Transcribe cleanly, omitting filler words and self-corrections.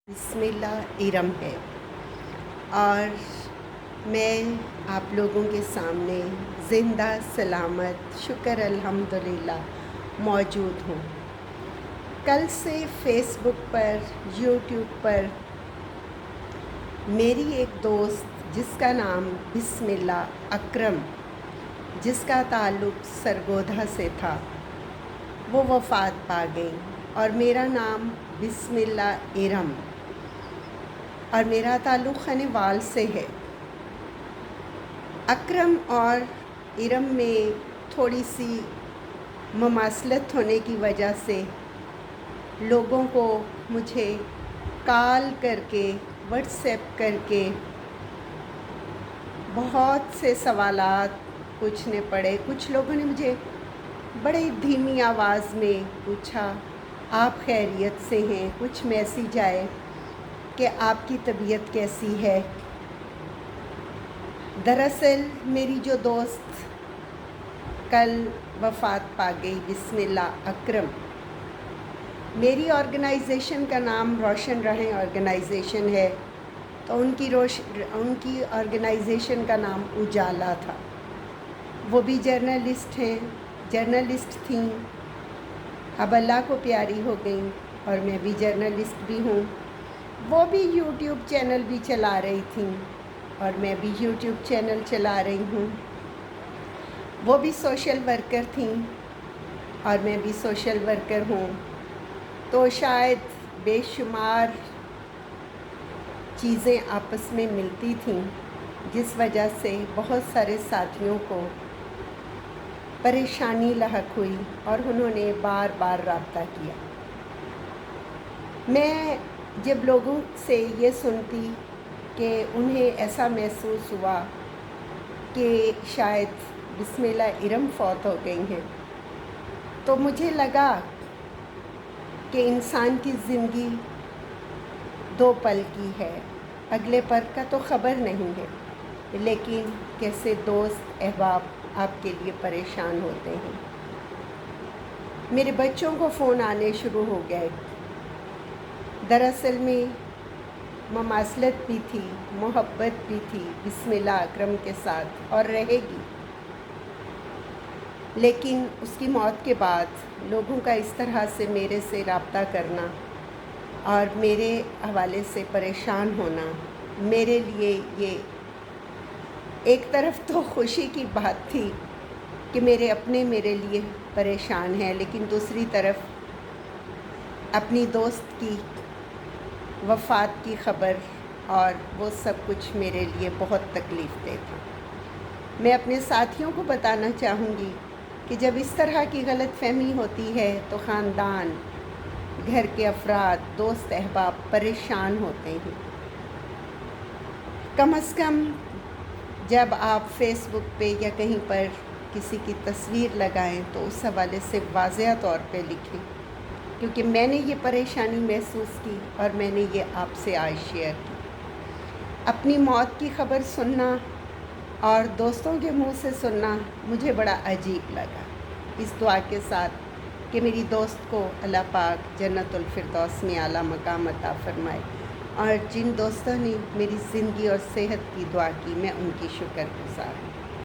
बिस्मिल्लाह इरम है और मैं आप लोगों के सामने ज़िंदा सलामत शुक्र अल्हम्दुलिल्लाह मौजूद हूँ। कल से फ़ेसबुक पर यूट्यूब पर मेरी एक दोस्त जिसका नाम बिस्मिल्लाह अकरम, जिसका ताल्लुक़ सरगोधा से था, वो वफ़ात पा गई और मेरा नाम बिस्मिल्लाह इरम और मेरा ताल्लुक़ खनेवाल से है। अकरम और इरम में थोड़ी सी मुमासलत होने की वजह से लोगों को मुझे कॉल करके व्हाट्सएप करके बहुत से सवालात पूछने पड़े। कुछ लोगों ने मुझे बड़ी धीमी आवाज़ में पूछा, आप खैरियत से हैं? कुछ मैसेज आए कि आपकी तबीयत कैसी है। दरअसल मेरी जो दोस्त कल वफ़ात पा गई बिस्मिल्लाह अकरम, मेरी ऑर्गेनाइजेशन का नाम रोशन रहें ऑर्गेनाइजेशन है, तो उनकी ऑर्गेनाइजेशन का नाम उजाला था। वो भी जर्नलिस्ट थीं। अब अल्लाह को प्यारी हो गई और मैं भी जर्नलिस्ट भी हूँ। वो भी यूट्यूब चैनल भी चला रही थी और मैं भी यूट्यूब चैनल चला रही हूँ। वो भी सोशल वर्कर थी और मैं भी सोशल वर्कर हूँ। तो शायद बेशुमार चीज़ें आपस में मिलती थीं, जिस वजह से बहुत सारे साथियों को परेशानी लाहक हुई और उन्होंने बार बार राब्ता किया। मैं जब लोगों से ये सुनती कि उन्हें ऐसा महसूस हुआ कि शायद बिस्मिल्लाह इरम फ़ौत हो गई हैं, तो मुझे लगा कि इंसान की ज़िंदगी दो पल की है, अगले पल का तो ख़बर नहीं है, लेकिन कैसे दोस्त अहबाब आपके लिए परेशान होते हैं। मेरे बच्चों को फ़ोन आने शुरू हो गए। दरअसल में मुमासलत भी थी, मोहब्बत भी थी बिस्मिल्लाह अकरम के साथ और रहेगी, लेकिन उसकी मौत के बाद लोगों का इस तरह से मेरे से राब्ता करना और मेरे हवाले से परेशान होना, मेरे लिए ये एक तरफ तो खुशी की बात थी कि मेरे लिए परेशान हैं, लेकिन दूसरी तरफ अपनी दोस्त की वफ़ात की ख़बर और वो सब कुछ मेरे लिए बहुत तकलीफ़ दे था। मैं अपने साथियों को बताना चाहूँगी कि जब इस तरह की गलतफ़हमी होती है तो ख़ानदान, घर के अफराद, दोस्त अहबाब परेशान होते हैं। कम से कम जब आप फ़ेसबुक पे या कहीं पर किसी की तस्वीर लगाएं तो उस हवाले से वाज़ेह तौर पे लिखें, क्योंकि मैंने ये परेशानी महसूस की और मैंने ये आपसे आज शेयर की। अपनी मौत की ख़बर सुनना और दोस्तों के मुंह से सुनना मुझे बड़ा अजीब लगा। इस दुआ के साथ कि मेरी दोस्त को अल्लाह पाक जन्नतुल फिरदौस में आला मकाम अता फ़रमाए, और जिन दोस्तों ने मेरी ज़िंदगी और सेहत की दुआ की, मैं उनकी शुक्रगुज़ार हूँ।